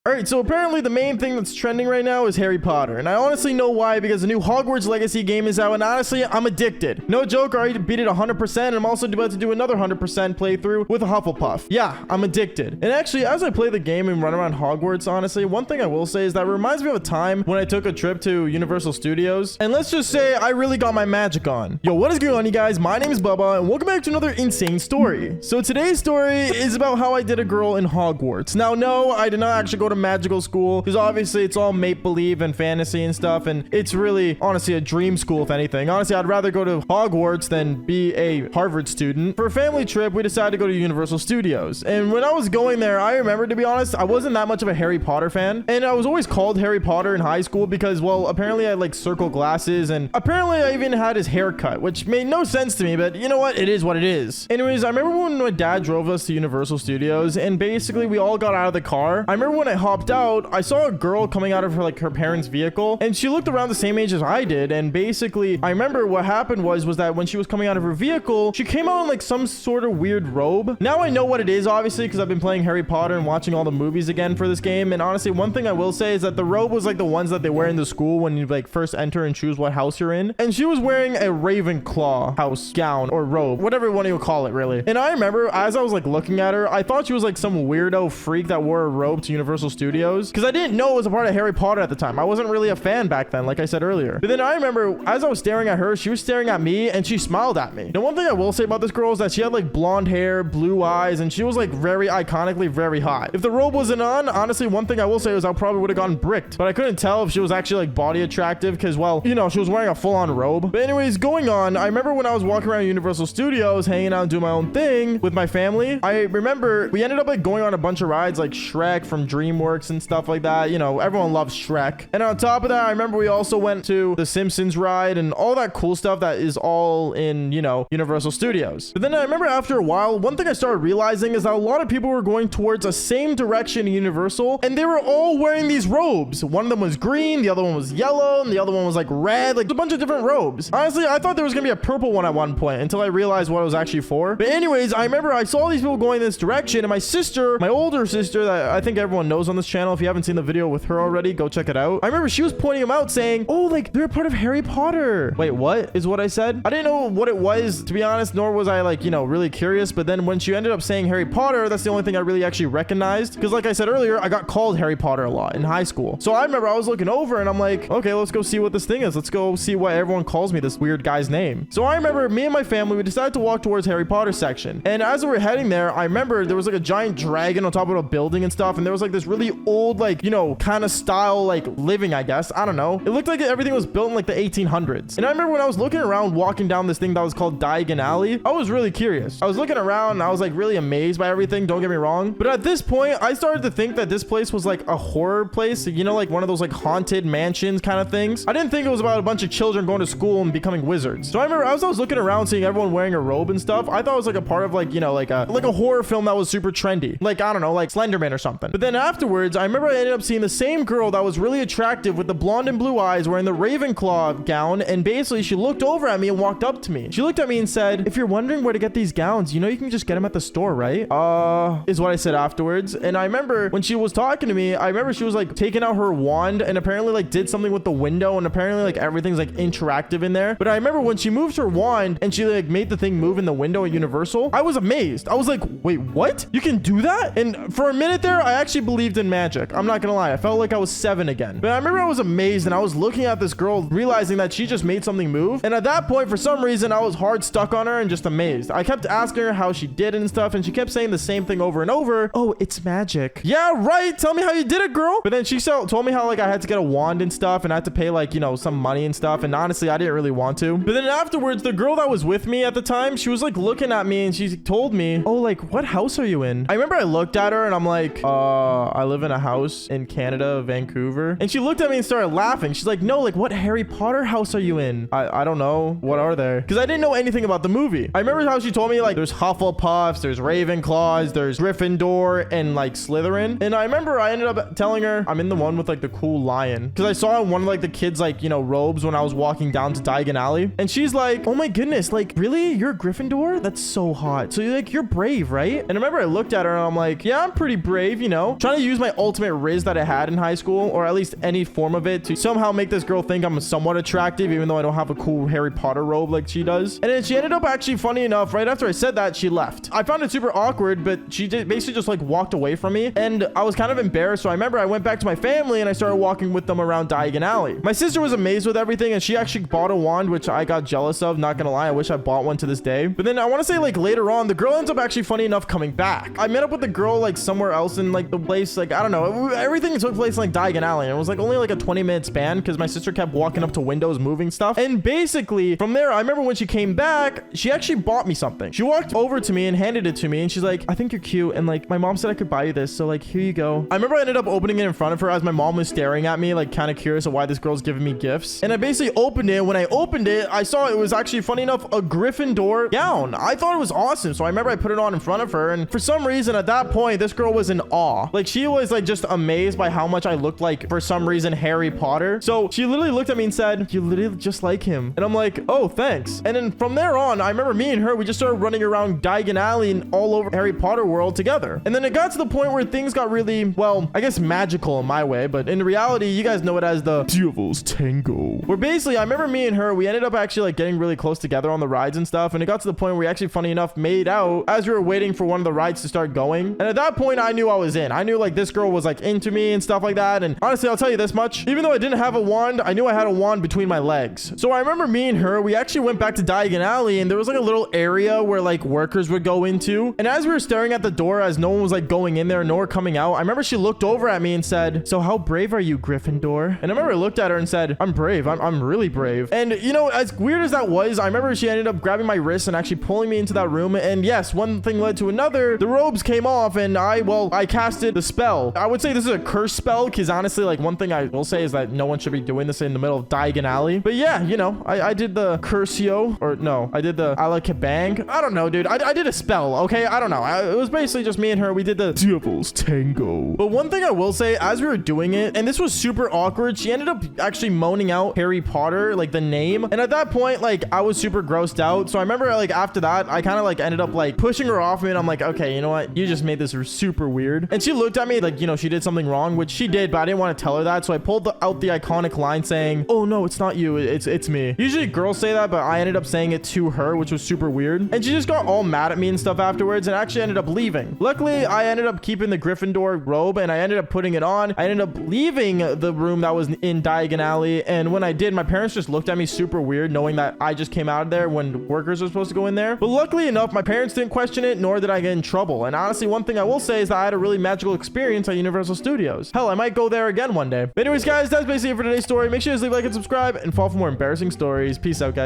All right, so apparently the main thing that's trending right now is Harry Potter, and I honestly know why, because the new Hogwarts Legacy game is out, and honestly, I'm addicted. No joke, I already beat it 100%, and I'm also about to do another 100% playthrough with a Hufflepuff. Yeah, I'm addicted. And actually, as I play the game and run around Hogwarts, honestly, one thing I will say is that it reminds me of a time when I took a trip to Universal Studios, and let's just say I really got my magic on. Yo, what is going on, you guys? My name is Bubba, and welcome back to another insane story. So today's story is about how I did a girl in Hogwarts. Now, no, I did not actually go to magical school, because obviously it's all make-believe and fantasy and stuff, and it's really honestly a dream school if anything. Honestly, I'd rather go to Hogwarts than be a Harvard student. For a family trip, we decided to go to Universal Studios, and when I was going there, I remember, to be honest, I wasn't that much of a Harry Potter fan, and I was always called Harry Potter in high school because, well, apparently I had like circle glasses, and apparently I even had his haircut, which made no sense to me, but you know what, it is what it is. Anyways, I remember when my dad drove us to Universal Studios, and basically we all got out of the car. I remember when I hopped out, I saw a girl coming out of her parents' vehicle, and she looked around the same age as I did, and basically I remember what happened was that when she was coming out of her vehicle, she came out in like some sort of weird robe. Now I know what it is, obviously, because I've been playing Harry Potter and watching all the movies again for this game, and honestly, one thing I will say is that the robe was like the ones that they wear in the school when you like first enter and choose what house you're in, and she was wearing a Ravenclaw house gown or robe, whatever one you would call it, really. And I remember as I was like looking at her, I thought she was like some weirdo freak that wore a robe to Universal Studios, because I didn't know it was a part of Harry Potter at the time. I wasn't really a fan back then, like I said earlier. But then I remember as I was staring at her, she was staring at me, and she smiled at me. Now, one thing I will say about this girl is that she had like blonde hair, blue eyes, and she was like very iconically very hot. If the robe wasn't on, honestly, one thing I will say is I probably would have gotten bricked, but I couldn't tell if she was actually like body attractive because, well, you know, she was wearing a full-on robe. But anyways, going on, I remember when I was walking around Universal Studios, hanging out and doing my own thing with my family, I remember we ended up like going on a bunch of rides like Shrek from DreamWorks and stuff like that. You know, everyone loves Shrek. And on top of that, I remember we also went to the Simpsons ride and all that cool stuff that is all in, you know, Universal Studios. But then I remember after a while, one thing I started realizing is that a lot of people were going towards the same direction in Universal, and they were all wearing these robes. One of them was green, the other one was yellow, and the other one was like red, like a bunch of different robes. Honestly, I thought there was gonna be a purple one at one point until I realized what it was actually for. But anyways, I remember I saw these people going in this direction, and my sister, my older sister, that I think everyone knows on this channel, if you haven't seen the video with her already, go check it out. I remember she was pointing them out saying, oh, like they're a part of Harry Potter. Wait, what is what I said? I didn't know what it was, to be honest, nor was I like, you know, really curious. But then when she ended up saying Harry Potter, that's the only thing I really actually recognized, because like I said earlier, I got called Harry Potter a lot in high school. So I remember I was looking over and I'm like, okay, let's go see what this thing is. Let's go see what everyone calls me, this weird guy's name. So I remember me and my family, we decided to walk towards Harry Potter section, and as we were heading there, I remember there was like a giant dragon on top of a building and stuff, and there was like this really old, like, you know, kind of style like living, I guess. I don't know. It looked like everything was built in like the 1800s. And I remember when I was looking around walking down this thing that was called Diagon Alley, I was really curious. I was looking around and I was like really amazed by everything, don't get me wrong. But at this point, I started to think that this place was like a horror place, you know, like one of those like haunted mansions kind of things. I didn't think it was about a bunch of children going to school and becoming wizards. So I remember as I was looking around seeing everyone wearing a robe and stuff, I thought it was like a part of like, you know, like a horror film that was super trendy. Like, I don't know, like Slenderman or something. But then afterwards, I remember I ended up seeing the same girl that was really attractive with the blonde and blue eyes wearing the Ravenclaw gown, and basically she looked over at me and walked up to me. She looked at me and said, if you're wondering where to get these gowns, you know you can just get them at the store, right? Is what I said afterwards. And I remember when she was talking to me, I remember she was like taking out her wand and apparently like did something with the window, and apparently like everything's like interactive in there. But I remember when she moved her wand and she like made the thing move in the window at Universal, I was amazed. I was like, wait, what? You can do that? And for a minute there, I actually believed in magic. I'm not gonna lie. I felt like I was 7 again. But I remember I was amazed, and I was looking at this girl realizing that she just made something move. And at that point, for some reason, I was hard stuck on her and just amazed. I kept asking her how she did it and stuff, and she kept saying the same thing over and over. Oh, it's magic. Yeah, right. Tell me how you did it, girl. But then she told me how like I had to get a wand and stuff, and I had to pay like, you know, some money and stuff. And honestly, I didn't really want to. But then afterwards, the girl that was with me at the time, she was like looking at me and she told me, oh, like what house are you in? I remember I looked at her and I'm like, I live in a house in Canada, Vancouver. And she looked at me and started laughing. She's like, no, like what Harry Potter house are you in? I don't know. What are there? Because I didn't know anything about the movie. I remember how she told me like there's Hufflepuffs, there's Ravenclaws, there's Gryffindor, and like Slytherin. And I remember I ended up telling her I'm in the one with like the cool lion, because I saw one of like the kids like, you know, robes when I was walking down to Diagon Alley. And she's like, oh my goodness, like really? You're a Gryffindor? That's so hot. So you're brave, right? And I remember I looked at her and I'm like, yeah, I'm pretty brave, you know, trying to use my ultimate riz that I had in high school, or at least any form of it, to somehow make this girl think I'm somewhat attractive, even though I don't have a cool Harry Potter robe like she does. And then she ended up actually, funny enough, right after I said that, she left. I found it super awkward, but she basically just like walked away from me, and I was kind of embarrassed. So I remember I went back to my family and I started walking with them around Diagon Alley. My sister was amazed with everything, and she actually bought a wand, which I got jealous of, not gonna lie. I wish I bought one to this day. But then I want to say, like, later on, the girl ends up actually, funny enough, coming back. I met up with the girl like somewhere else in like the place, like, I don't know, everything took place in like Diagon Alley, and it was like only like a 20-minute span because my sister kept walking up to windows moving stuff. And basically from there, I remember when she came back, she actually bought me something. She walked over to me and handed it to me, and she's like, I think you're cute, and like my mom said I could buy you this, so like here you go. I remember I ended up opening it in front of her as my mom was staring at me, like kind of curious of why this girl's giving me gifts. And I basically opened it. When I opened it, I saw it was actually, funny enough, a Gryffindor gown. I thought it was awesome, so I remember I put it on in front of her, and for some reason at that point, this girl was in awe. Like, she was like just amazed by how much I looked like, for some reason, Harry Potter. So she literally looked at me and said, you literally just like him. And I'm like, oh, thanks. And then from there on, I remember me and her, we just started running around Diagon Alley and all over Harry Potter world together. And then it got to the point where things got really, well, I guess magical in my way, but in reality, you guys know it as the Devil's Tango. Where basically, I remember me and her, we ended up actually like getting really close together on the rides and stuff. And it got to the point where we actually, funny enough, made out as we were waiting for one of the rides to start going. And at that point, I knew I was in. I knew like this girl was like into me and stuff like that. And honestly, I'll tell you this much. Even though I didn't have a wand, I knew I had a wand between my legs. So I remember me and her, we actually went back to Diagon Alley, and there was like a little area where like workers would go into. And as we were staring at the door, as no one was like going in there nor coming out, I remember she looked over at me and said, so how brave are you, Gryffindor? And I remember I looked at her and said, I'm brave. I'm really brave. And you know, as weird as that was, I remember she ended up grabbing my wrist and actually pulling me into that room. And yes, one thing led to another. The robes came off, and I casted the spell. I would say this is a curse spell, because honestly, like, one thing I will say is that no one should be doing this in the middle of Diagon Alley. But yeah, you know, I did the Curcio, or no, I did the Ala Kabang. I don't know, dude. I did a spell, okay? I don't know. It was basically just me and her. We did the Devil's Tango. But one thing I will say, as we were doing it, and this was super awkward, she ended up actually moaning out Harry Potter, like the name. And at that point, like, I was super grossed out. So I remember, like, after that, I kind of like ended up like pushing her off me, and I'm like, okay, you know what? You just made this super weird. And she looked at me like, you know, she did something wrong, which she did, but I didn't want to tell her that. So I pulled out the iconic line saying, oh no, it's not you, it's me. Usually girls say that, but I ended up saying it to her, which was super weird. And she just got all mad at me and stuff afterwards, and actually ended up leaving. Luckily, I ended up keeping the Gryffindor robe, and I ended up putting it on. I ended up leaving the room that was in Diagon Alley, and when I did, my parents just looked at me super weird, knowing that I just came out of there when workers were supposed to go in there. But luckily enough, my parents didn't question it, nor did I get in trouble. And honestly, one thing I will say is that I had a really magical experience at Universal Studios. Hell, I might go there again one day. But anyways, guys, that's basically it for today's story. Make sure you guys leave a like and subscribe, and follow for more embarrassing stories. Peace out, guys.